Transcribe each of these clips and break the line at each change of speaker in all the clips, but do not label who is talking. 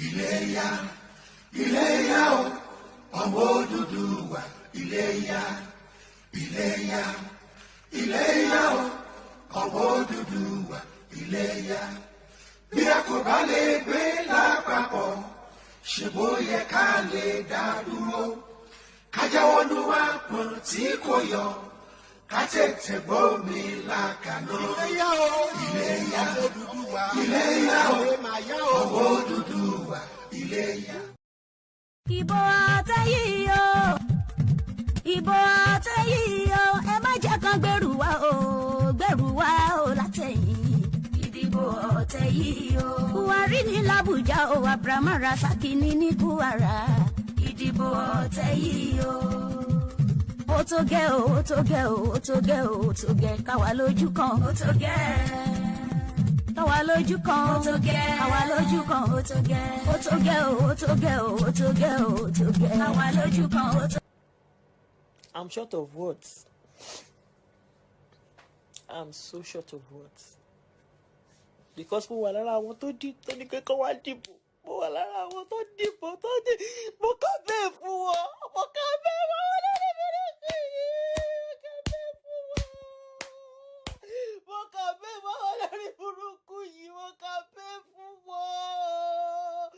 Iléyá, Iléyá o, ọmọ Odùduwà. Iléyá, Iléyá, Iléyá o, ọmọ Odùduwà. Iléyá. Bí a kò bá lè gbé lápapọ̀, ṣe bó yẹ ká lè dá dúró. Ká jáwọ́ nú àpọ̀n tí kò yọ, ká tètè gbómi lákàná. Iléyá o, Iléyá, Iléyá o, ọmọ Odùduwà. Iléyá.
Ìbò àtẹ̀yí o, ìbò àtẹ̀yí o, ẹ má jẹ́ kán gbèrú wa o látẹ̀yìn. Ìdìbò àtẹ̀yí o. Buhari ní l'Abuja o, Abraham Rasaki ní Kwara. Ìdìbò àtẹ̀yí o. Ó tó gẹ́ o, ó tó gẹ́ o, ó tó gẹ́ o, ó tó gẹ́ káwa lójú kan. Ó tó gẹ́. Káwa lójú kan. Ó tó gẹ́. Káwa lójú kan. Ó tó gẹ́. Ó tó gẹ́ o, ó tó gẹ́ o, ó tó gẹ́ o, ó tó gẹ́. Káwa lójú kan. Ó tó.
I'm short of words. I'm so short of words. Because mo wà lára àwọn tó ní kẹ́kọ̀ọ́ wá dìbò. Mo wà lára àwọn tó dìbò mo kà bẹ́ẹ̀ fún wọn. Mo kà bẹ́ẹ̀ fún wọn lórí burúkú yìí. Mo kà bẹ́ẹ̀ fún wọn lórí burúkú yìí. Mo kà bẹ́ẹ̀ fún wọn.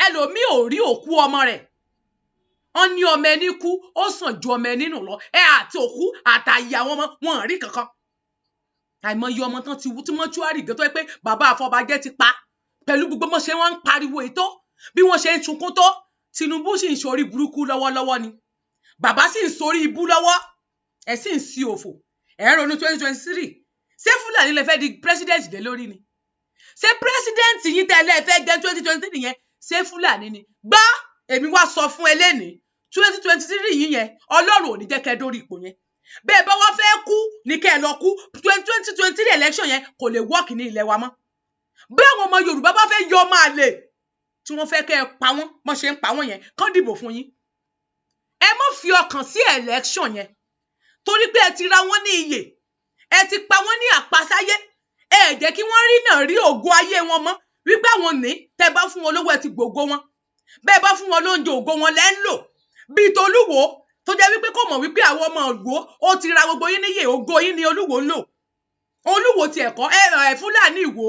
Ẹlòmíì ò rí òkú ọmọ rẹ̀. Wọ́n ní ọmọ ẹni kú ó sàn ju ọmọ ẹni nù lọ. Àti òkú àtàyè àwọn ọmọ wọn rí kankan. Àìmọye ọmọ tán ti wú tí mọ́ṣúárì gẹ́ tó yẹ pé bàbá àfọbàjẹ́ ti pa pẹ̀lú gbogbo bó ṣe wọ́n ń pariwo ètò bí wọ́n ṣe ń sunkún tó. Tinubu sì ń sorí burúkú lọ́wọ́lọ́wọ́ ni. Bàbá sì ń sorí ibú lọ́wọ́. Ẹ sì ń sí òfò. Ẹ ń ronú 2023. Ṣé Fúlàní lè fẹ́ di president dé lórí ni? Ṣé president yìí tẹ́lẹ̀ fẹ́ jẹ́ 2023 yẹn? Ṣé Fúlàní ni? Gbá èmi wá sọ fún ẹ lénìí 2023 yìí yẹn Ọlọ́run ò ní jẹ́ kẹ́ dórí ipò yẹn. Bẹ́ẹ̀ bá wá fẹ́ kú ní kẹ́ lọ kú. 2023 election yẹn kò lè work ní ilẹ̀ wa mọ́. Bí àwọn ọmọ Yorùbá bá fẹ́ yọ ọmọ àlè tí wọ́n fẹ́ kẹ́ pa wọ́n mọ́ ṣe ń pa wọ́n yẹn kán dìbò fún yín. Ẹ má fi ọkàn sí election yẹn torí pé ẹ ti ra wọ́n ní iyè. Ẹ ti pa wọ́n ní àpasáyé. Ẹ jẹ́ kí wọ́n rí náà rí ògo ayé wọn mọ́. Wípé àwọn ní tẹ́ bá fún wọn lówó ẹ ti gbògo wọn. Bẹ́ẹ̀ bá fún wọn lóúnjẹ ògo wọn lẹ́ ń lò. Bí Tolúwo tó jẹ́ wípé kò mọ̀ wípé àwọn ọmọ Ìwó ó ti ra gbogbo yín níyè ògo yín ni Olúwo ń lò. Olúwo ti ẹ̀kọ́ Fúlàní Ìwó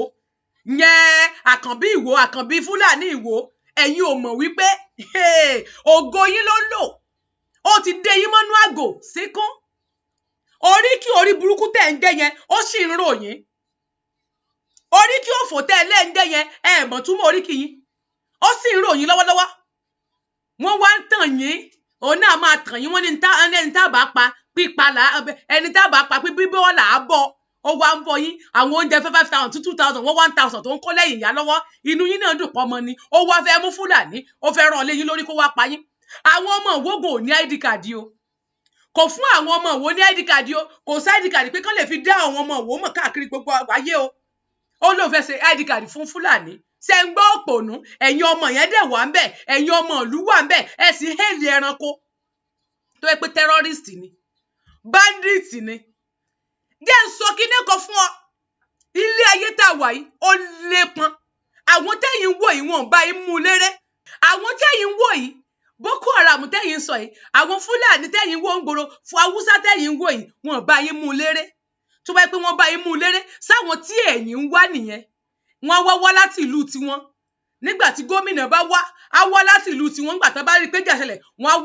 yẹn Àkànbí Ìwó Àkànbí Fúlàní Ìwó ẹ̀yin ò mọ̀ wípé ògo yín ló ń lò. Ó ti dé yín mọ́nú àgò síkún. Orí kí orí burúkú tẹ̀ ń jẹ yẹn ó sì ń ròyìn. Orí kí òfò tẹ́ ẹ lẹ́ǹdẹ́ yẹn mọ̀ túmọ̀ orí kí yín ó sì ń ròyìn lọ́wọ́lọ́wọ́. Wọ́n wá ń tàn yín òun náà máa tàn yín. Wọ́n ní ẹni tá bá pa pípa là ẹni tá bá pa bíbọ́ là á bọ̀. ó wá ń bọ̀ yín àwọn oúnjẹ 5,000 to 2,000 wọ́n 1,000 tó ń kó lẹ́yìn ìyá lọ́wọ́ inú yín náà dùn pọ̀ mọ́ ni ó wá fẹ́ mú Fúlàní ó fẹ́ rán léyìn lórí kó wá pa yín àwọn ọmọ ìwógun ò ní ID card o kò fún àwọn ọmọ ìwó ní ID card o kò sí ID card pé kán lè fi dá àwọn ọmọ ìwó mọ̀ káàkiri gbogbo àgbáyé o ó lóun fẹ́ ṣe ID card fún Fúlàní ṣe ń gbọ́ òpònú ẹ̀yin ọmọ yẹn dẹ̀ wà ń bẹ̀ ẹ̀yin ọmọ ìlú wà ń bẹ̀ ẹ̀ sì hẹ́ẹ̀lì ẹranko tó yẹ pé terrorist ni bandit ni jẹ́ ń sọ kíní kan fún ọ ilé ayé tá a wà yìí ó lépọn àwọn tẹ́yìn wò yìí wọ́n bá yín mú léré àwọn tẹ́yìn wò yìí Boko Haram tẹ́yìn sọ yìí àwọn Fúlàní tẹ́yìn wò ń gbòòrò fún Haúsá tẹ́yìn wò yìí wọ́n bá yín mú léré tó bá yẹ pé wọ́n bá yín mú léré sáwọn tí ẹ̀yin ń wá nìyẹn wọ́n wá láti ìlú tiwọn nígbà tí gómìnà bá wá á wá láti ìlú tiwọn nígbà tó bá rí pé jàṣẹlẹ̀ wọ́n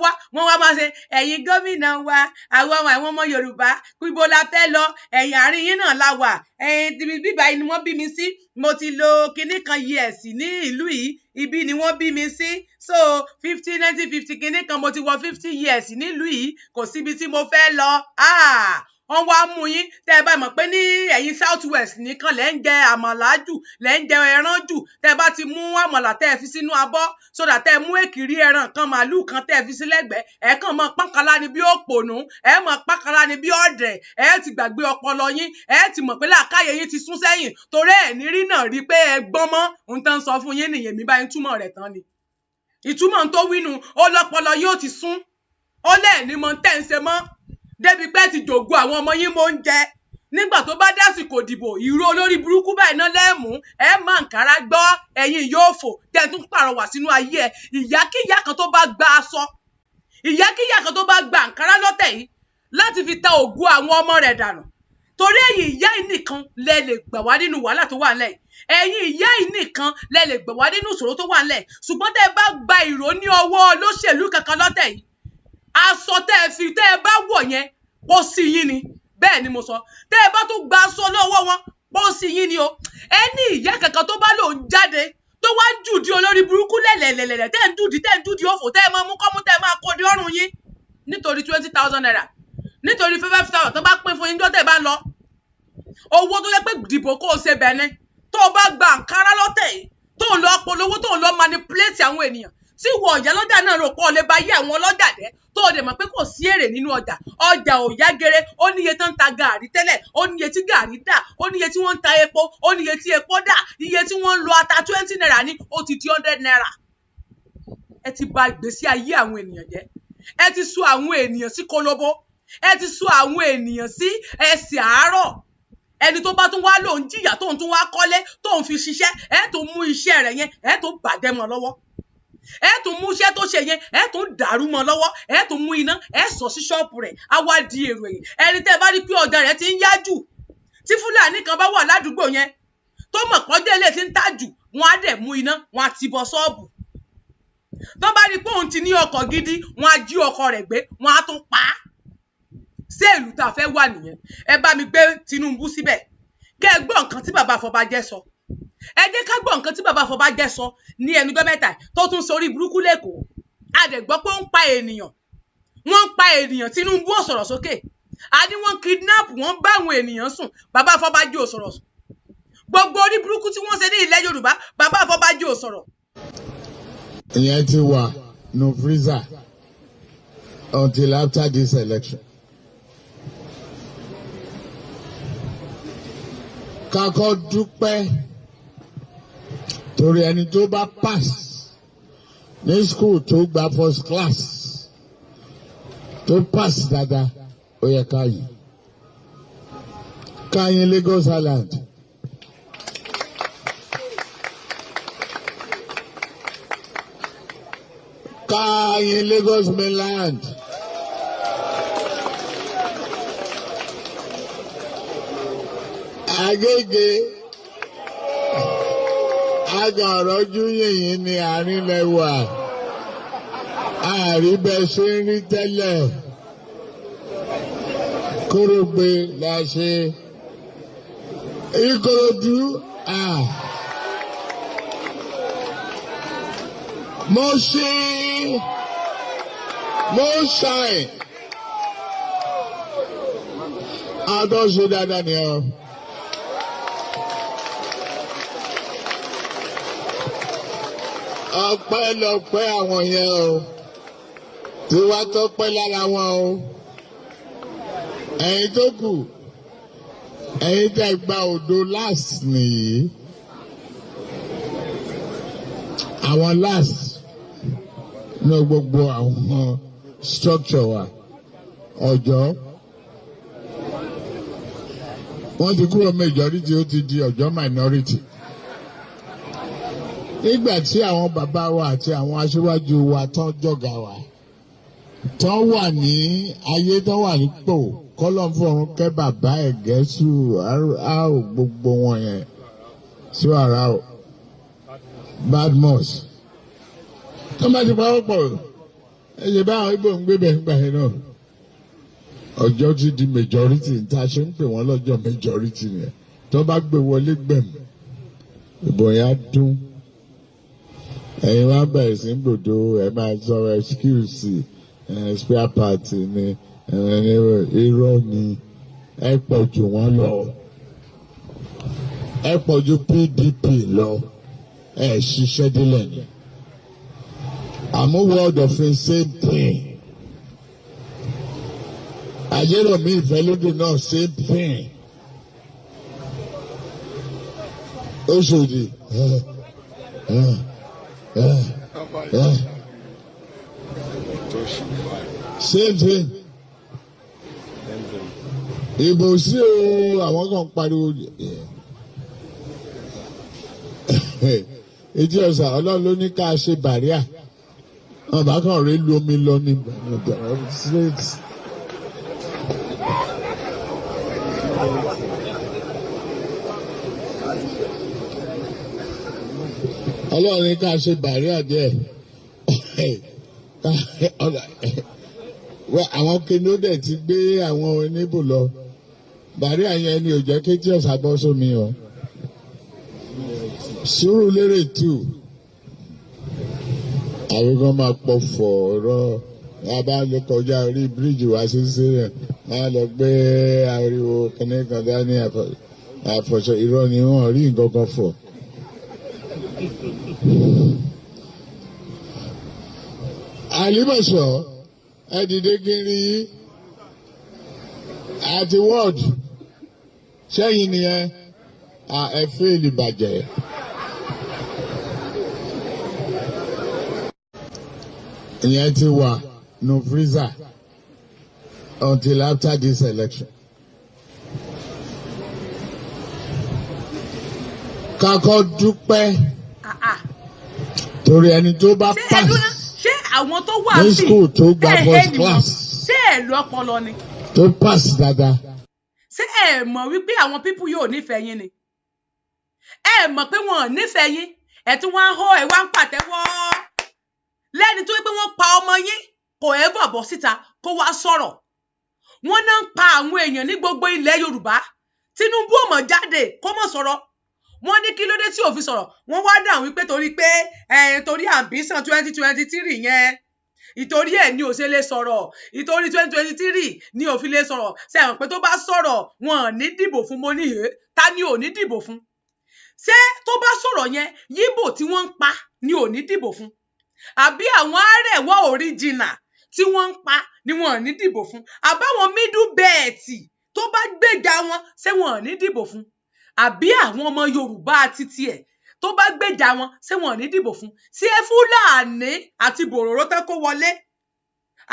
wá máa ṣe ẹ̀yin gómìnà wa àwọn ọmọ Yorùbá ibo la fẹ́ lọ ẹ̀yin àárín yín náà la wà ẹ̀yin bíbá yìí ni wọ́n bí mi sí mo ti lo kinní kan years ní ìlú yìí ibi ni wọ́n bí mi sí so 1950 kinní kan mo ti wọ 50 years nílùú yìí kò síbi tí mo fẹ́ lọ wọ́n wá mú yín tẹ́ ẹ bá mọ̀ pé ní ẹ̀yin South West nìkan lẹ́ ń jẹ àmàlà jù lẹ́ ń jẹ ẹran jù tẹ́ ẹ bá ti mú àmàlà tẹ́ ẹ fi sínú abọ́ sódà tẹ́ ẹ mú èkìrí ẹran kan màálùú kan tẹ́ ẹ fi sí lẹ́gbẹ̀ẹ́ ẹ kàn mọ́ pánkálá ni bí òpònú ẹ mọ́ pánkálá ni bí ọ̀dẹ̀ ẹ ti gbàgbé ọpọlọ yín ẹ ti mọ̀ pé làákàyè yín ti sún sẹ́yìn torí ẹ̀ ní rí náà rí pé ẹ gbọ́n mọ́ ohun tán sọ fún yín nìyẹn mi bá yín túmọ̀ rẹ̀ tán ni ìtumọ̀ tó wínú ó lọ́pọlọ yóò ti sún ó lẹ́ẹ̀ní mọ́ tẹ́ ń ṣe mọ́ débi pé ti jògo àwọn ọmọ yín mò ń jẹ nígbà tó bá dásìkò dìbò ìró olórí burúkú báyìí náà lẹ́ẹ̀mú ẹ má nkàrà gbọ́ ẹ̀yin yóò fò tẹ́ tún pàrọwà sínú ayé ẹ ìyákíyá kan tó bá gba aṣọ ìyákíyá kan tó bá gba nkàrà lọ́tẹ̀ yìí láti fi ta ògo àwọn ọmọ rẹ̀ dànù torí ẹ̀yin ìyá yìí nìkan lẹ lè gbà wá nínú wàhálà tó wà nílẹ̀ ẹ̀yin ìyá yìí nìkan lẹ lè gbà wá nínú ìṣòro tó wà nílẹ̀ ṣùgbọ́n tẹ́ ẹ bá gba ìró ní ọwọ́ olóṣèlú kankan lọ́tẹ̀ yìí aṣọ tẹ́ ẹ bá wọ̀ yẹn kó sí yín ni bẹ́ẹ̀ ni mo sọ tẹ́ ẹ bá tún gba aṣọ lọ́wọ́ wọn kó sí yín ni o ẹni ìyá kankan tó bá lòun jáde tó wá jùdí olórí burúkú lẹ̀lẹ̀lẹ̀lẹ̀ tẹ́ ń dúdí òfò tẹ́ ẹ máa mú kọ́mú tẹ́ ẹ máa kó di ọrùn yín nítorí 20,000 naira nítorí 5,000 tó bá pín fún yín jọ́tẹ̀ bá ń lọ owó tó yẹ pé dìbò kó o ṣe bẹ̀ ni tó o bá gba àǹkárá lọ́tẹ̀ yìí tó o lọ polówó tó o lọ manipulate àwọn ènìyàn tí wọ ọ̀yà lọ́jà náà rò pọ̀ lè ba yé àwọn ọlọ́jà dẹ́ tó o dẹ̀ mọ̀ pé kò sí èrè nínú ọjà ò yá gere ó níye tó ń ta gàárì tẹ́lẹ̀ ó níye tí gàárì dà ó níye tí wọ́n ń ta epo ó níye tí epo dà iye tí wọ́n ń lo ata 20 naira ní ó ti di 100 naira ẹ ti bà ìgbésí ayé àwọn ènìyàn jẹ́ ẹ ti sọ àwọn ènìyàn sí kólóbó ẹ ti sọ àwọn ènìyàn sí ẹsẹ̀ àárọ̀ ẹni tó bá tún wá lòun jìyà tóun tún wá kọ́lé tóun fi ṣiṣẹ́ ẹ tún mú iṣẹ́ rẹ̀ yẹn ẹ tún bàjẹ́ mọ́ lọ́wọ́ ẹ tún mú iṣẹ́ tó ṣe yẹn ẹ tún dàrú mọ́ lọ́wọ́ ẹ tún mú iná ẹ sọ sí ṣọ́ọ̀pù rẹ̀ á wá di èrò ẹ̀yìn ẹni tẹ́ bá rí pé ọjà rẹ̀ ti ń yá jù tí Fúlàní kan bá wà ládùúgbò yẹn tó mọ̀ pọ́jọ́ ilé ti ń tà jù wọ́n á dẹ̀ mú iná wọ́n á ti bọ ṣọ́ọ̀bù tó bá rí pé òun ti ní ọkọ̀ gidi wọ́n á jí ọkọ̀ rẹ̀ gbé wọ́n á tún pa á ṣé ìlú tá a fẹ́ wà nìyẹn ẹ bá mi gbé Tinubu síbẹ̀ kẹ́ ẹ gbọ́ nǹkan tí bàbá Afọbajẹ sọ ẹ jẹ́ ká gbọ́ nǹkan tí bàbá Afọbajẹ sọ ní ẹnu gọ́mẹ́ta tó tún sórí burúkú lẹ́kọ̀ọ́ a dẹ̀ gbọ́ pé ó ń pa ènìyàn wọ́n ń pa ènìyàn Tinubu ò sọ̀rọ̀ sókè a ní wọ́n kidnap wọ́n bá àwọn ènìyàn sùn bàbá Afọbajẹ ò sọ̀rọ̀ gbogbo orí burúkú tí wọ́n ṣe ní ilẹ̀ Yorùbá bàbá Afọbajẹ ò sọ̀rọ̀.
ìyẹn ti wà no freezer until after this election. kakọ́ dúpẹ́ torí ẹni tó bá pass ní school tó gba first class tó pass dáadáa ó yẹ káyìn Lagos Island káyìn Lagos mainland Agége agàrọ́jú yìnyín ní àárín lẹ́wà àríbẹ̀ ṣe ń rí tẹ́lẹ̀ Kórógbé la ṣe Ìkòròdú Mọ́ṣẹ́ àdọ́ṣe dáadáa ni ọ. ọpẹ́lọpẹ́ àwọn yẹn o tí wàá tọ́pẹ́ lára wọn o ẹ̀yin tó kù ẹ̀yin tẹ́ gba òdo last nìyí àwọn last ní gbogbo àwọn structure wa Ọ̀jọ́ wọ́n ti kúrò majority ó ti di Ọ̀jọ́ minority. Nígbà tí àwọn bàbá wa àti àwọn aṣíwájú wa tán jọ̀gá wa tán wà ní ayé tán wà nípò kọ́lọ́n fọ̀run kẹ́ bàbá Ẹ̀gẹ́sù àrò gbogbo wọn yẹn sí ara o Badmus tó bá ti pawọ́ pọ̀ ẹ̀yẹ báwọn Ìgbò ń gbé bẹ̀ ń gbà yẹn náà Ọ̀jọ́ ti di majority tá a ṣe ń pè wọ́n lọ́jọ́ majority yẹn tó bá gbé wọlé gbẹ̀mù ìbò yẹn á dún. Ẹ̀yin wá bẹ̀rẹ̀ sí gbòdo ẹ̀ máa sọ̀rọ̀ excuse spare part ni irọ́ ni ẹ pọ̀ jù wọ́n lọ ẹ pọ̀ jù PDP lọ ẹ ṣiṣẹ́ délẹ̀ ni àmúwọ́ ọ̀dọ̀fin same thing Ajẹ́rọ̀mí Ìfẹ́lódù náà same thing Òṣòdì. Same thing. Ìbò sí o àwọn kan pariwo etí ọ̀sà Ọlọ́run ló ní ká ṣe bàríà ọba kan rèé lu omi lọ ní straight. Ọlọ́run ní ká ṣe bàríà díẹ̀ àwọn kìnìún ti gbé àwọn oníbò lọ bàríà yẹn ni ò jẹ́ kétí ọ̀sà bọ́ sómi o Sùúrùlérè 2 àwọn kan máa pọ̀ fọ̀ ọ̀rọ̀ abá lè kọjá orí bíríìjì wá sí sílẹ̀ máa lọ gbé ariwo kìnìkan dání àfọ̀ṣọ irọ́ ni wọ́n rí nǹkan kan fọ̀. Àlìmọ̀ṣọ́ ẹ dìde kiri àti wọ́ọ̀dù sẹ́yìn nìyẹn ẹ fẹ́ẹ̀lì bàjẹ́. Ìyẹn ti wà no freezer until after this election. Kakọ́ dúpẹ́ torí ẹni tó bá pass
ṣé àwọn tó wà
ní school tó gba first class
ṣé ẹ lọ ọpọlọ ni
tó pass dáadáa.
Ṣé ẹ mọ̀ wípé àwọn pípù yóò nífẹ̀ẹ́ yín ni ẹ mọ̀ pé wọn ò nífẹ̀ẹ́ yín ẹ tún wá ń hó ẹ wá ń pàtẹ́wọ́ lẹ́ni tó yẹ pé wọ́n pa ọmọ yín kò ẹ bọ̀ síta kó wá sọ̀rọ̀ wọ́n náà ń pa àwọn èèyàn ní gbogbo ilẹ̀ Yorùbá Tinubu ò mọ̀ jáde kó mọ̀ sọ̀rọ̀ wọ́n ní kí ló dé tí ò fi sọ̀rọ̀ wọ́n wá dáhùn wípé torí pé torí ambition 2023 yẹn ìtorí ẹ̀ ni ò ṣe lè sọ̀rọ̀ ìtorí 2023 ni ò fi lè sọ̀rọ̀ sẹ́wọ̀n pé tó bá sọ̀rọ̀ wọn ò ní dìbò fún mo níhe ta ni ò ní dìbò fún ṣé tó bá sọ̀rọ̀ yẹn yíbò tí wọ́n ń pa ni ò ní dìbò fún àbí àwọn Arewa original tí wọ́n ń pa ni wọn ò ní dìbò fún àbáwọn middle belt tó bá gbèjà wọn ṣé wọn ò ní dìbò fún àbí àwọn ọmọ Yorùbá títí ẹ̀ tó bá gbèjà wọn ṣé wọn ò ní dìbò fún ṣé Fúlàní àti bòròró tán kó wọlé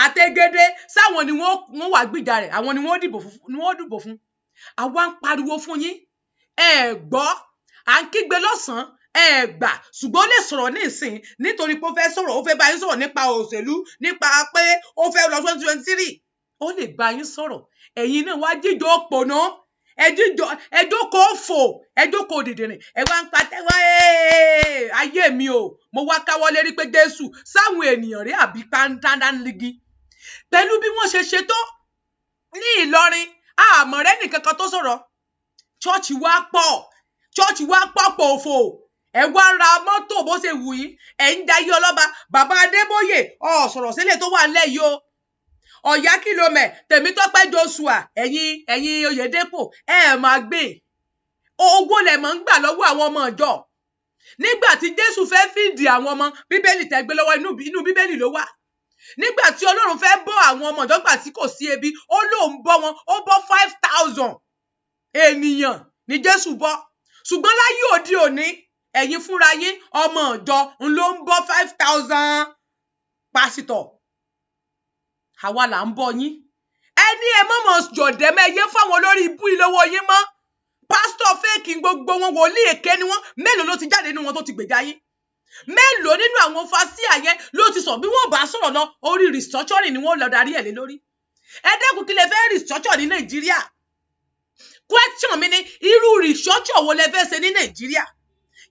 àtẹgẹdẹ sáwọn ni wọ́n wà gbìjà rẹ̀ àwọn ni wọ́n dìbò fún àwa ń pariwo fún yín ẹ gbọ́ à ń kígbe lọ́sàn-án ẹ gbà ṣùgbọ́n ó lè sọ̀rọ̀ ní ìsìn nítorí pé ó fẹ́ sọ̀rọ̀ ó fẹ́ bá yín sọ̀rọ̀ nípa òṣèlú nípa pé ó fẹ́ lọ 2023 ó lè bá yín sọ̀rọ̀ ẹ̀yin náà wá jíjọ òpònà ẹjọ́ kò fò ẹjọ́ kò dìdìrìn ẹ wá ń pàtẹ́wọ́ ayé mi o mo wá káwọ́ lérí pé Jésù sáwọn ènìyàn rí àbí pàǹdánligi pẹ̀lú bí wọ́n ṣe ṣètò ní Ìlọrin àmọ̀rẹ́ nìkankan tó sọ̀rọ̀ ṣọ́ọ̀ṣì wá pọ̀ pòfò ẹ wá ra mọ́tò bó ṣe wù yín ẹ ń jayé ọlọ́ba bàbá Adébóyè sọ̀rọ̀ sílẹ̀ tó wà nílẹ̀ yìí o Ọ̀yá kìlómẹ̀ Tèmítọ́pẹ́ Joshua ẹ̀yin Oyèdépò ẹ máa gbé owó lẹ̀ mọ́ ń gbà lọ́wọ́ àwọn ọmọ ìjọ nígbà tí Jésù fẹ́ fìdí àwọn ọmọ Bíbélì tẹ́gbé lọ́wọ́ inú Bíbélì ló wà. Nígbà tí Ọlọ́run fẹ́ bọ́ àwọn ọmọ ìjọ gbà tí kò sí ebi, ó lóun bọ́ wọn, ó bọ́ 5,000 ènìyàn ní Jésù bọ́. Ṣùgbọ́n láyé òde òní, ẹ̀yin fúnra yín ọmọ ìjọ ló ń bọ́ 5,000 pásítọ̀. Àwa là ń bọ́ yín. Ẹni ẹ mọ̀mọ́ jọ̀dẹ́mẹ́ yé fáwọn olórí ibú ìlówó yín mọ́. Pásítọ̀ fẹ́ẹ̀kì gbogbo wọn, wòlíì èké ni wọ́n. Mélòó ló ti jáde nínú wọn tó ti gbèjà yín? Mélòó nínú àwọn fásíà yẹn ló ti sọ bí wọ́n bá sọ̀rọ̀ lọ orí restructuring ni wọ́n lọ darí ẹ̀ lé lórí? Ẹ dẹ́kun kí lẹ fẹ́ restructure ní Nàìjíríà? Question mi ni irú restructure wo lẹ fẹ́ ṣe ní Nàìjíríà?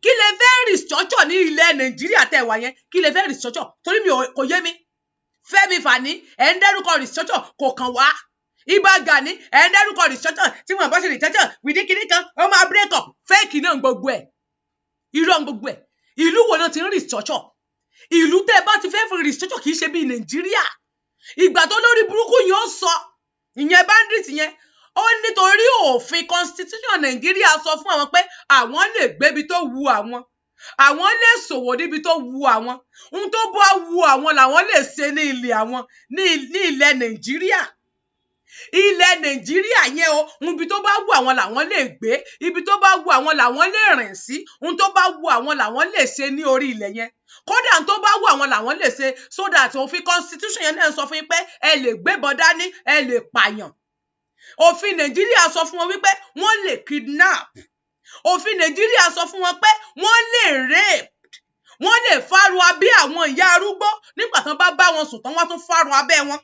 Kí lẹ fẹ́ restructure ní ilẹ̀ Nàìjíríà tẹ́ wà yẹn? Kí lẹ fẹ́ restructure? Torí mi kò yé mi. Fẹ́mi Fani ẹ̀ ń dẹ́rùkọ restructure kò kàn wá. Ìbà Gani ẹ̀ ń dẹ́rùkọ restructure tí wọ́n bá ṣe restructure wìdíkìní kan ó máa break up. Fake náà gbogbo ẹ̀. Irọ́ gbogbo ẹ̀. Ìlú wo náà ti ń restructure? Ìlú tẹ́ bá ti fẹ́ fi restructure kì í ṣe bí Nàìjíríà. Ìgbà tó lórí burúkú yẹn ó sọ ìyẹn bandit yẹn ó nítorí òfin constitution Nàìjíríà sọ fún àwọn pé àwọn lè gbébi tó wu àwọn lè ṣòwò níbi tó wu àwọn, ohun tó bá wu àwọn làwọn lè ṣe ní ilẹ̀ àwọn ní ilẹ̀ Nàìjíríà. Ilẹ̀ Nàìjíríà yẹn o, ibi tó bá wù àwọn làwọn lè gbé, ibi tó bá wù àwọn làwọn lè rìn sí, ohun tó bá wù àwọn làwọn lè ṣe ní orí ilẹ̀ yẹn. Kódà ohun tó bá wù àwọn làwọn lè ṣe, so that òfin constitution yẹn náà sọ fún yín pé ẹ lè gbébọn dání, ẹ lè pààyàn. Òfin Nàìjíríà sọ fún wọn wípé wọ́n lè kidnap. Òfin Nàìjíríà sọ fún wọn pé wọ́n lè rape. Wọ́n lè fárun abẹ́ àwọn ìyá arúgbó nígbà tán bá bá wọn sùn tán wọ́n tún fárun abẹ́ wọn.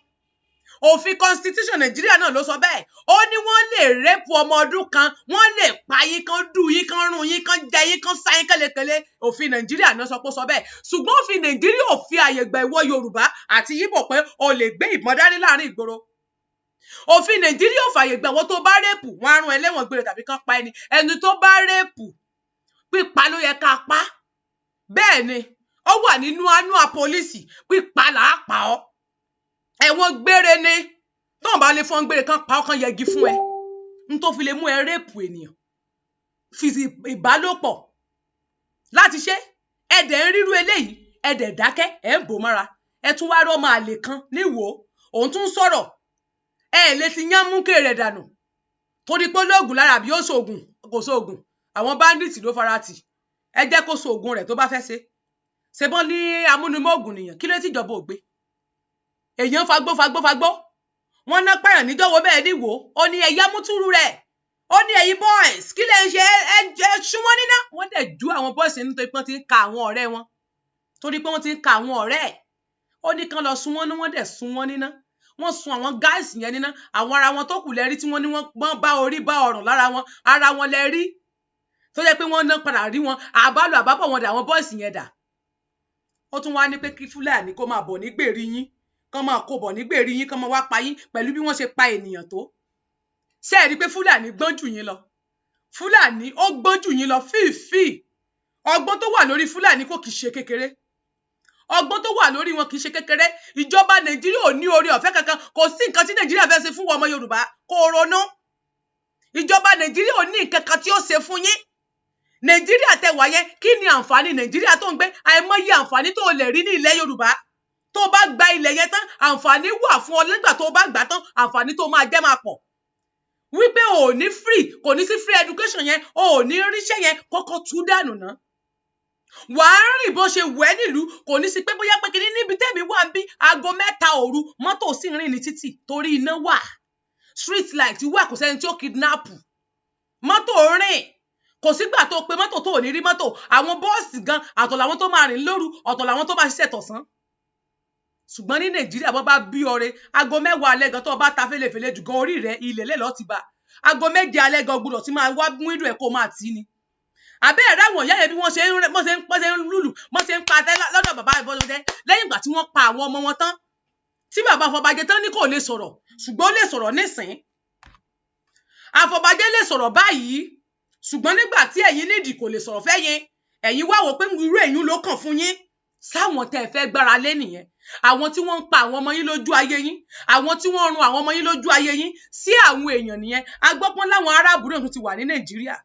Òfin constitution Nàìjíríà náà ló sọ bẹ́ẹ̀. Ó ní wọ́n lè rape ọmọ ọdún kan, wọ́n lè pa yín kan, dù yín kan, run yín kan, jẹ yín kan, sá yín kẹ́lẹ́kẹ́lẹ́. Òfin Nàìjíríà náà sọ pé ó sọ bẹ́ẹ̀. Ṣùgbọ́n òfin Nàìjíríà ò fi àyè gba ìwọ Yorùbá àti Yíbò pé o lè gbé ìbọn dání láàrin ìgboro. Òfin Nàìjíríà ò fàyè gbà wọ́n tó bá rẹ́pù wọ́n á rún ẹlẹ́wọ̀n gbére tàbí kán pa ẹni tó bá rẹ́pù pípa ló yẹ ká pa. Bẹ́ẹ̀ ni ó wà nínú annual policy pípa là á pa ọ́. Ẹ̀wọ̀n gbére ni tóun bá lè fọ́n gbére kan pa ọ́ kan yẹgi fún ẹ n tó fi lè mú ẹ rẹ́pù ènìyàn fi ìbálòpọ̀ láti ṣe. Ẹ̀dẹ̀ ń rírú eléyìí ẹ̀dẹ̀ dákẹ́ ẹ̀ ń bò mọ́ra ẹ tún wá rọ́ máa lè kan níwò òun tún sọ̀rọ̀ ẹ lè ti yán mú kéré dànù torí pé lóògùn lára bí ó ṣoògùn kò ṣoògùn àwọn bandits ló fara tì. Ẹ jẹ́ kó ṣoògùn rẹ̀ tó bá fẹ́ ṣe bọ́n ní amúnimóògùn nìyẹn kí ló ti jọba ògbé èèyàn fagbó wọ́n ná pààyàn níjọ́wọ́ bẹ́ẹ̀ níwò ó ní ẹ̀yà mútúrú rẹ̀ ó ní ẹ̀yin boys kí lè ṣe ẹ sún wọn níná. Wọ́n dẹ̀ ju àwọn boys nítorí pé wọ́n ti ń ka àwọn ọ̀rẹ́ wọn torí pé wọ́n ti ń ka àwọn ọ̀rẹ́ ẹ̀ ó ní kán lọ sun wọ́n ní wọ́n dẹ̀ sun wọ́n níná. Wọ́n sun àwọn guys yẹn níná. Àwọn ara wọn tó kù lẹ́rí tí wọ́n ní wọ́n bá orí bá ọrùn lára wọn ara wọn lẹ́rí tó jẹ́ pé wọ́n ná padà rí wọn àbálò àbábọ̀ wọn dà àwọn boys yẹn dà. Ó tún wá ní pé kí Fúlàní kó máa bọ̀ nígbèrí yín kán máa kó bọ̀ nígbèrí yín kán máa wá pa yín pẹ̀lú bí wọ́n ṣe pa ènìyàn tó. Ṣé ẹ rí pé Fúlàní gbọ́n jù yín lọ? Fúlàní ó gbọ́n jù yín lọ fífì. Ọgbọ́n tó wà lórí Fúlàní kò kìí ṣe kékeré. Ọgbọ́n tó wà lórí wọn kìí ṣe kékeré. Ìjọba Nàìjíríà ò ní oore ọ̀fẹ́ kankan. Kò sí nǹkan tí Nàìjíríà fẹ́ ṣe fún ọmọ Yorùbá kó ronú. Ìjọba Nàìjíríà ò ní nǹkan kan tí ó ṣe fún yín. Nàìjíríà tẹ́ wà yẹn kí ni àǹfààní Nàìjíríà tó ń gbé? Àìmọye àǹfààní tó lè rí ní ilẹ̀ Yorùbá. Tó bá gba ilẹ̀ yẹn tán àǹfààní wà fún ọ nígbà tó bá gbà tán àǹfààní tó máa jẹ́ máa pọ̀. Wípé o ò ní free kò ní sí free education yẹn o ò ní ríṣẹ́ yẹn kọ́kọ́ tú dànù ná. Wàá rìn bó ṣe wẹ̀ nílùú kò ní sí pé bóyá pé kìíní níbi tẹ́mi wà ń bí aago 3 òru mọ́tò sì ń rìn ní títì torí iná wà. Street light wà kò sẹ́ni tí ó kidnap. Mọ́tò rìn kò sígbà tó pe mọ́tò tó ò ní rí mọ́tò. Àwọn bọ́ọ̀sì gan àtọ̀ làwọn tó máa rìn lóru ọ̀tọ̀ làwọn tó máa ṣiṣẹ́ tọ̀sán. Ṣùgbọ́n ní Nàìjíríà bọ́ bá bí ọrẹ aago 10 alẹ́ gan tó bá ta fẹ́lẹ́fẹ́lẹ́ jù gan orí rẹ̀ ilẹ̀ lẹ́lọ́ ti bá aago 7 alẹ́ gan gbọ́dọ̀ tí máa wá mú ìlú ẹ̀ kó máa tì í ni. Àbẹ́ ẹ̀rọ àwọn ìyá yẹn bí wọ́n ṣe ń lùlù wọ́n ṣe ń pa lọ́dọ̀ bàbá Ìbọ́lódé lẹ́yìn ìgbà tí wọ́n pa àwọn ọmọ wọn tán tí bàbá Afọbajẹ tán ní kò lè sọ̀rọ̀ ṣùgbọ́n ó lè sọ̀rọ̀ nísìn. Afọbajẹ lè sọ̀rọ̀ báyìí ṣùgbọ́n nígbà tí ẹ̀yin nídìí kò lè sọ̀rọ̀ fẹ́ yẹn ẹ̀yin wá wò pé irú ẹ̀yin ló kàn fún yín. Sáwọn tẹ́ ẹ fẹ́ gbára lé nìyẹn àwọn tí wọ́n ń pa àwọn ọmọ yín lójú ayé yín àwọn tí wọ́n ń run àwọn ọmọ yín lójú ayé yín sí àwọn èèyàn nìyẹn. Agbọ́pọ́n láwọn aráàbù náà tún ti wà ní Nàìjíríà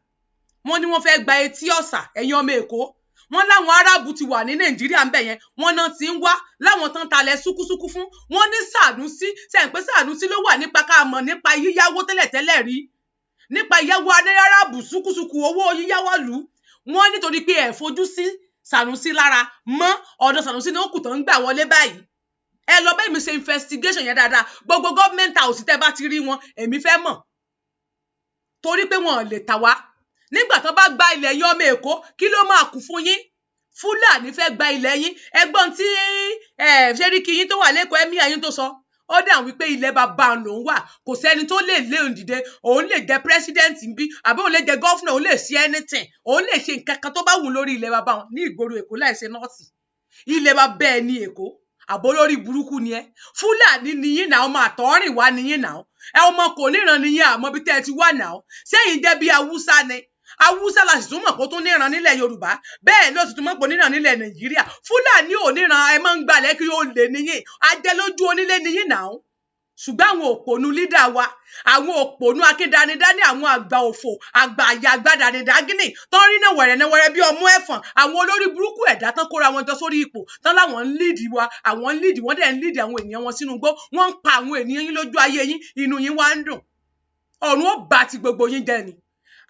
wọ́n ní wọ́n fẹ́ gba Etí Ọ̀sà ẹ̀yin ọmọ Èkó wọ́n láwọn Árábù ti wà ní Nàìjíríà ń bẹ̀ yẹn wọ́n náà ti ń wá láwọn tán talẹ̀ súkúsúkú fún wọ́n ní Sànúsí sẹ́yìn pé Sànúsí ló wà nípa ká mọ̀ nípa yíyáwó tẹ́lẹ̀tẹ́lẹ̀ rí nípa ìyáwó Árábù súkúsúkú owó yíyáwó lù wọ́n nítorí pé ẹ̀ fojú sí Sànúsí lára mọ́ ọ̀dọ̀ Sànúsí ni ó kù tán ń gbà wọlé báyìí ẹ lọ bẹ́ẹ̀ mi ṣe investigation yẹn dáadáa gbogbo government house tẹ́ bá ti rí wọn èmi fẹ́ mọ̀ torí pé wọn ò lè tà wá nígbà tó bá gba ilẹ̀ yín ọmọ Èkó kí ló máa kù fún yín Fúlàní fẹ́ gba ilẹ̀ yín ẹgbọ́n tí ṣeríkì yín tó wà lẹ́kọ̀ọ́ ẹ̀mí ayín tó sọ ó dà wípé ilẹ̀ bàbá lòun wà kò sẹ́ni tó lè lé òun dìde òun lè jẹ president bí àbí òun lè jẹ governor òun lè ṣe anything òun lè ṣe nǹkan kan tó bá wù lórí ilẹ̀ bàbá wọn ní ìgboro Èkó láìṣe nọ́ọ̀sì ilẹ̀ bàbá ẹ ní Èkó àbó lórí burúkú ni ẹ Fúlàní nìyín náà ọmọ àtọ̀rìn wá nìyín náà ẹ ọmọ kò níran nìyín àmọ́ bí tẹ́ ẹ ti wà náà sẹ́yìn jẹ́ bí Haúsá ni Haúsá la sì tún mọ̀ kó tún níran nílẹ̀ Yorùbá bẹ́ẹ̀ ló sì tún mọ̀ kó níran nílẹ̀ Nàìjíríà Fúlàní ò níran ẹ máa ń gbalẹ̀ kí ó lè nìyín ajẹ́lójú onílé nìyín náà ṣùgbọ́n àwọn òpònú lídà wa àwọn òpònú akédanidání àwọn àgbà òfò àgbà àyà àgbà dànídàgínì tó ń rí náà wẹ̀rẹ̀nẹ́wẹ̀rẹ̀ bí ọmú ẹ̀fọ̀n àwọn olórí burúkú ẹ̀dá tán kóra wọn jọ sórí ipò tán láwọn ń líìdì wa àwọn ń líìdì wọ́n dẹ̀ ń líìdì àwọn ènìyàn wọn sínú igbó wọ́n ń pa àwọn ènìyàn yín lójú ayé yín inú yín wá ń dùn ọ̀run ó bá ti gbogbo yín jẹ́ ni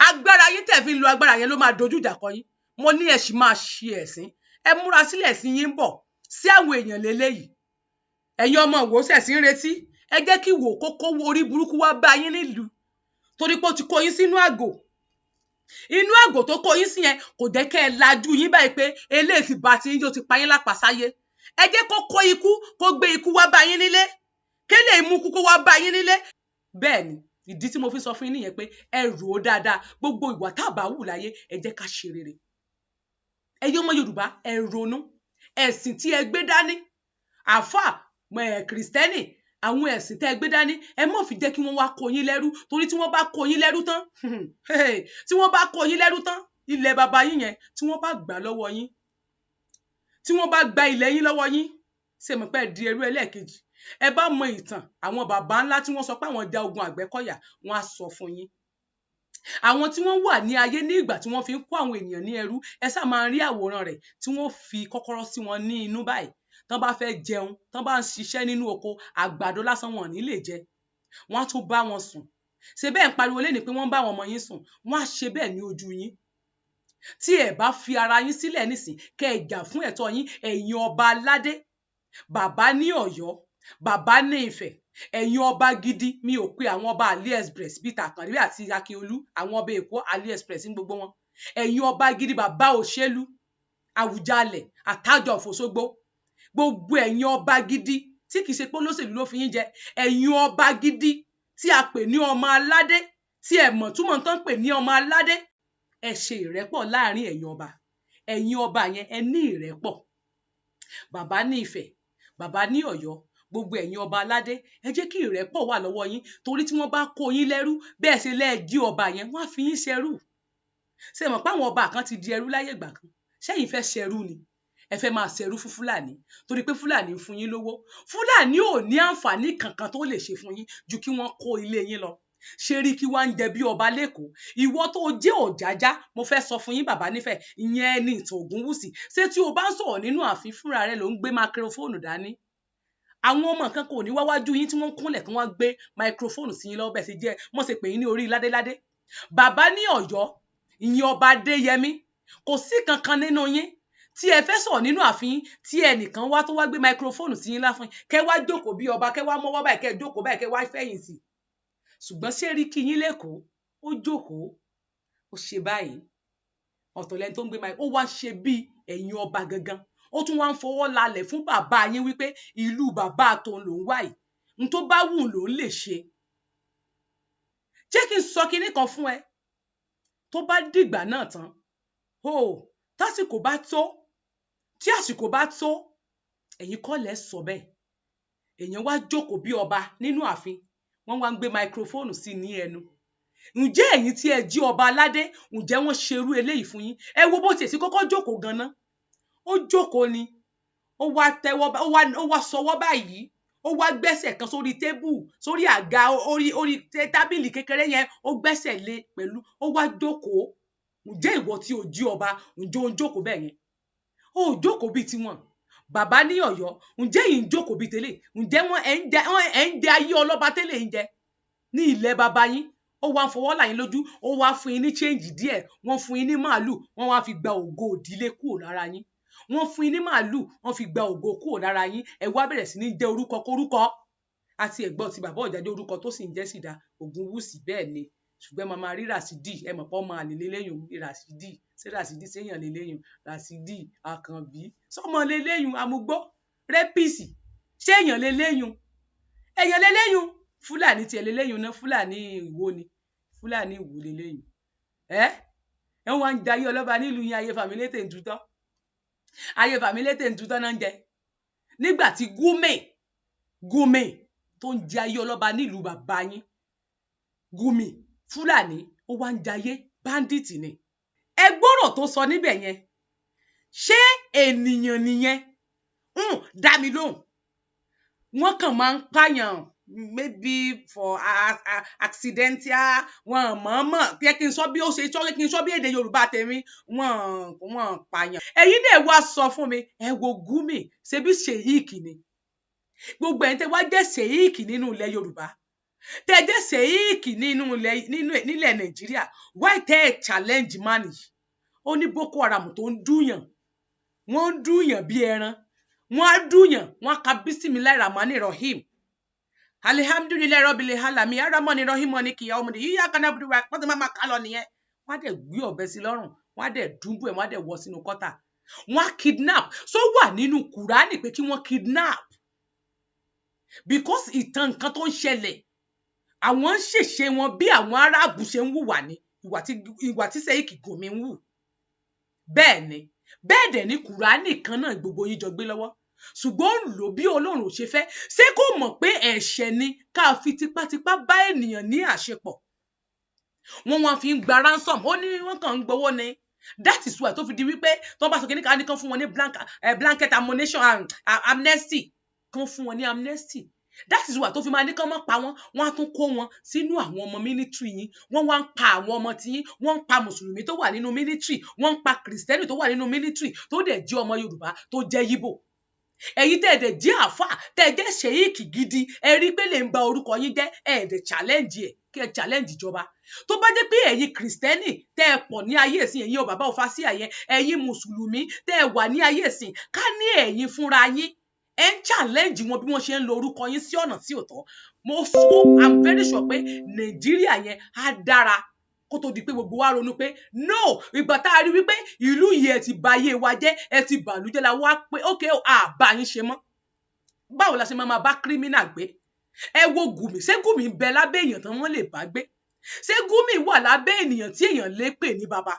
agbára yín tẹ̀ fi ń lo agbára yẹn ló máa dojú ìjà kọ yín mo ní ẹ sì máa ṣe ẹ̀sìn ẹ múra sílẹ̀ sí yín bọ̀ sí àwọn èèyàn lélẹ́yìí ẹ̀yin ọmọ ìwòsàn sí ń retí ẹ jẹ́ kí wò kókó orí burúkú wá bá yín nílùú torí pé ó ti kó yín sínú àgò inú àgò tó kó yín sí yẹn kò jẹ́ kẹ́ ẹ lajú yín báyìí pé eléyìí ti bá ti yín yóò ti pa yín lápasáyé ẹ jẹ́ kó kó ikú kó gbé ikú wá bá yín nílé kélé imú kú kó wá bá yín nílé bẹ́ẹ̀ ni ìdí tí mo fi sọ fún yín nìyẹn pé ẹ rò ó dáadáa gbogbo ìwà tá a bá wù láyé ẹ jẹ́ ká ṣe rere ẹ̀yin ọmọ Yorùbá ẹ ronú ẹ̀sìn tí ẹ gbé dání àáfàá Kristẹni àwọn ẹ̀sìn tẹ́ gbé dání ẹ má fi jẹ́ kí wọ́n wá kó yín lẹ́rú torí tí wọ́n bá kó yín lẹ́rú tán tí wọ́n bá kó yín lẹ́rú tán ilẹ̀ bàbá yín yẹn tí wọ́n bá gbà lọ́wọ́ yín tí wọ́n bá gba ilẹ̀ yín lọ́wọ́ yín ṣe mọ̀ pé di ẹrú ẹlẹ́ẹ̀kejì ẹ bá mọ ìtàn àwọn bàbá ńlá tí wọ́n sọ pé àwọn ja ogun Àgbẹ̀kọ̀yà wọ́n á sọ fún yín àwọn tí wọ́n wà ní ayé ní ìgbà tí wọ́n fi ń kó àwọn ènìyàn ní ẹrú ẹ sá máa rí àwòrán rẹ̀ tí wọ́n fi kọ́kọ́rọ́ sí wọn ní inú báyìí tán bá fẹ́ jẹun tán bá ń ṣiṣẹ́ nínú oko àgbàdo lásán wọn ní lè jẹ wọ́n á tún bá wọn sùn ṣe bẹ́ẹ̀ ń pariwo lẹ́ni pé wọ́n bá àwọn ọmọ yín sùn wọ́n á ṣe bẹ́ẹ̀ ní ojú yín tí ẹ bá fi ara yín sílẹ̀ nísìn kẹ́ ẹ jà fún ẹ̀tọ́ yín ẹ̀yin ọba aládé bàbá ní Ọ̀yọ́ bàbá ní Ifẹ̀ ẹ̀yin ọba gidi mi ò pe àwọn ọba AliExpress bíi Tàkànrí àti Akíolú àwọn ọba Èkó AliExpress ní gbogbo wọn ẹ̀yin ọba gidi bàbá Òṣèlú Àwùjalẹ̀ Àtàjọ Òfòṣogbo gbogbo ẹ̀yin ọba gidi tí kìí ṣe pé olóṣèlú ló fi yín jẹ ẹ̀yin ọba gidi tí a pè ní ọmọ aládé tí ẹ mọ̀ túmọ̀ tán pè ní ọmọ aládé ẹ ṣe ìrẹ́pọ̀ láàrin ẹ̀yin ọba yẹn ẹ ní ìrẹ́pọ̀ bàbá ní Ifẹ̀ bàbá ní Ọ̀yọ́ gbogbo ẹ̀yin ọba aládé ẹ jẹ́ kí ìrẹ́pọ̀ wà lọ́wọ́ yín torí tí wọ́n bá kó yín lẹ́rú bẹ́ẹ̀ ṣe lẹ́ẹ̀jí ọba yẹn wọ́n á fi yín ṣẹrú ṣe mọ̀ pé àwọn ọba kan ti di ẹrú láyé ìgbà kan ṣẹ́yìn fẹ́ ṣẹrú ni ẹ fẹ́ máa ṣẹrú fún Fúlàní torí pé Fúlàní ń fún yín lówó Fúlàní ò ní àǹfààní kankan tó lè ṣe fún yín ju kí wọ́n kó ilé yín lọ Ṣeríkí wá ń jẹ bí ọba lẹ́kọ̀ọ́ ìwọ tó jẹ́ Ọ̀jájá mo fẹ́ sọ fún yín bàbá nífẹ̀ẹ́ ìyẹn ẹni ìtàn Ògúnwùsì ṣé tí o bá ń sọ̀rọ̀ nínú ààfin fúnra rẹ ló ń gbé máikrófóònù dání àwọn ọmọ kan kò ní wáwájú yín tí wọ́n kúnlẹ̀ kí wọ́n gbé máikrófóònù sí yín lọ́wọ́ bẹ́ẹ̀ sì jẹ́ mo ṣe pè yín ní orí ládéládé bàbá ní Ọ̀yọ́ ìyẹn ọba Adéyẹmí kò sí kankan nínú yín tí ẹ fẹ́ sọ̀rọ̀ nínú ààfin tí ẹnìkan wá tó wá gbé máikrófóònù sí yín láfún kẹ́ wá jókòó bí ọba kẹ́ wá mọ́wọ́ báyìí kẹ́ jókòó báyìí kẹ́ wá fẹ̀yìntì ṣùgbọ́n Ṣeríkí yín lẹ́kọ̀ọ́ ó jókòó ó ṣe báyìí ọ̀tọ̀ lẹ́ni tó ń gbé máikrófóònù ó wá ṣe bí ẹ̀yin ọba gangan ó tún wá ń fọwọ́ lalẹ̀ fún bàbá yín wípé ìlú bàbá tòun lòún wà yìí n tó bá wù lòún lè ṣe jẹ́ kí n sọ kinní kan fún ẹ tó bá dìgbà náà tán tásìkò bá tó tí àsìkò bá tó ẹ̀yin kọ́ lẹ sọ bẹ́ẹ̀ èèyàn wá jókòó bí ọba nínú ààfin wọ́n wá ń gbé máikrófóònù sí ní ẹnu ǹjẹ́ ẹ̀yin tí ẹ jí ọba aládé ǹjẹ́ wọ́n ṣerú eléyìí fún yín ẹ wo bó tiẹ̀ sí kọ́kọ́ jókòó ganan ó jókòó ni ó wá tẹ́wọ́ ó wá sọwọ́ báyìí ó wá gbẹ́sẹ̀ kan sórí tébù sórí àga orí tábìlì kékeré yẹn ó gbẹ́sẹ̀ lé pẹ̀lú ó wá jókòó ǹjẹ́ ìwọ tí o jí ọba ǹjẹ́ o ń jókòó bẹ́ẹ̀ yẹn ó jókòó bíi tiwọn bàbá ní Ọ̀yọ́ ǹjẹ́ yìí ń jókòó bíi tẹ́lẹ̀ ǹjẹ́ wọ́n ẹ̀ ń jẹ ayé ọlọ́ba tẹ́lẹ̀ ń jẹ ní ilẹ̀ bàbá yín ó wá ń fọwọ́ là yín lójú ó wá fún yín ní change díẹ̀ wọ́n fún yín ní màálù wọ́n wá fi gba ògo ìdílé kúrò lára yín wọ́n fún yín ní màálù wọ́n fi gba ògo kúrò lára yín ẹ wá bẹ̀rẹ̀ sí ní jẹ́ orúkọ kórúkọ àti ẹ̀gbọ́n ti bàbá Ọ̀jáde orúkọ tó sì ń jẹ́ Sìdá Ògúnwùsì bẹ́ẹ̀ ni ṣùgbọ́n màmá rí Ràsídì ẹ mọ̀ pọ́ máa lè léléyìn ní Ràsídì ṣé Ràsídì séèyàn léléyìn Ràsídì Àkànbí sọmọ léléyìn amúgbó rẹ́pìsì séèyàn léléyìn èèyàn léléyìn Fúlàní tiẹ̀ léléyìn náà Fúlàní Ìwó ni Fúlàní Ìwó léléyìn ẹ wọ́n ń jayé ọlọ́ba nílùú yín ayé fàmílétè ń tutọ́ ayé fàmílétè ń tutọ́ náà ń jẹ nígbà tí Gúmè tó ń jẹ ayé ọlọ́ba nílùú bàbá yín Gúmì Fúlàní ó wá ń jayé báńdíìtì ni ẹ gbọ́rọ̀ tó sọ níbẹ̀ yẹn ṣé ènìyàn nìyẹn dá mi lóhùn wọ́n kàn máa ń pààyàn maybe for accidental wọn mọ̀ọ́mọ̀ kí n sọ bí ó ṣe sọ kí n sọ bí èdè Yorùbá tèmi wọn pààyàn ẹ̀yin náà wá sọ fún mi ẹ wo Gúmì ṣe bí ṣèyíkì ni gbogbo ẹ̀yin tẹ́ wá jẹ́ ṣèyíkì nínú ilẹ̀ Yorùbá tẹ́ jẹ́ ṣèyíkì nílẹ̀ Nàìjíríà why tẹ́ ẹ challenge man yìí ó ní Boko Haram tó ń dúyàn wọ́n ń dúyàn bí ẹran wọ́n á dúyàn wọ́n ka Bismillahir Rahmanir Rahim alihamdulilayi rọbìlì halami aramọni rahimoni kìyà ọmọdé yíyá kanábùdú wa pọ́n tí máa ká lọ nìyẹn wọ́n á dẹ̀ gbé ọ̀bẹ sí lọ́rùn wọ́n á dẹ̀ dúnbù ẹ̀ wọ́n á dẹ̀ wọ́ sínú kọ́tà wọ́n á kidnap so wà nínú Kùránì pé kí wọ́n kidnap because ìtàn nǹkan tó ń ṣẹlẹ̀ àwọn ń ṣèṣe wọn bí àwọn aráàbù ṣe ń hùwà ní ìwà tí Ṣèyíkì Gúmì ń hù bẹ́ẹ̀ dẹ̀ ní Kùránì kan náà gbogbo yín jọ gbé lọ́wọ́ ṣùgbọ́n ó lò bí Ọlọ́run ṣe fẹ́ ṣé kò mọ̀ pé ẹ̀ṣẹ̀ ni ká fi tipátipá bá ènìyàn ní àṣepọ̀ wọ́n wá fi ń gba ransom ó ní wọ́n kàn ń gbowó ni that is why tó fi di wípé tó bá sọ kí ní ká ní kán fún wọn ní blanket amnesty kán fún wọn ní amnesty that is why tó fi máa ní kán mọ́ pa wọ́n wọ́n á tún kó wọn sínú àwọn ọmọ military yín wọ́n wá ń pa àwọn ọmọ tí yín wọ́n ń pa mùsùlùmí tó wà nínú military wọ́n ń pa kìrìsìtẹ́nì tó wà nínú military tó dẹ̀ jẹ́ ọmọ Yorùbá tó jẹ́ Yíbò ẹ̀yin tẹ́ ẹ̀dẹ̀ jẹ́ àáfà tẹ́ ẹ jẹ́ ṣèyíkì gidi ẹ rí pé lè ń ba orúkọ yín jẹ́ ẹ̀ẹ́dẹ̀ challenge ẹ̀ kí ẹ challenge ìjọba tó bá jẹ́ pé ẹ̀yin kìrìsìtẹ́nì tẹ́ ẹ pọ̀ ní ayé ìsìn ẹ̀yin ò bàbá òfa sí àyẹn ẹ̀yin mùsùlùmí tẹ́ ẹ wà ní ayé ìsìn ká ní ẹ̀yin fúnra yín ẹ ń challenge wọn bí wọ́n ṣe ń lo orúkọ yín sí ọ̀nà tí ò tọ́ I'm very sure pé Nàìjíríà yẹn á dára kó tó di pé gbogbo wa ronú pé no ìgbà tá a rí wípé ìlú yìí ẹ ti bà ayé wa jẹ́ ẹ ti bàlújẹ́ la wá pé okay àbá yín ṣe mọ́ báwo la ṣe máa bá criminal gbé ẹ wo Gúmì ṣé Gúmì ń bẹ lábẹ́ èèyàn tán wọ́n lè bá gbé ṣé Gúmì wà lábẹ́ ènìyàn tí èèyàn lè pè ní baba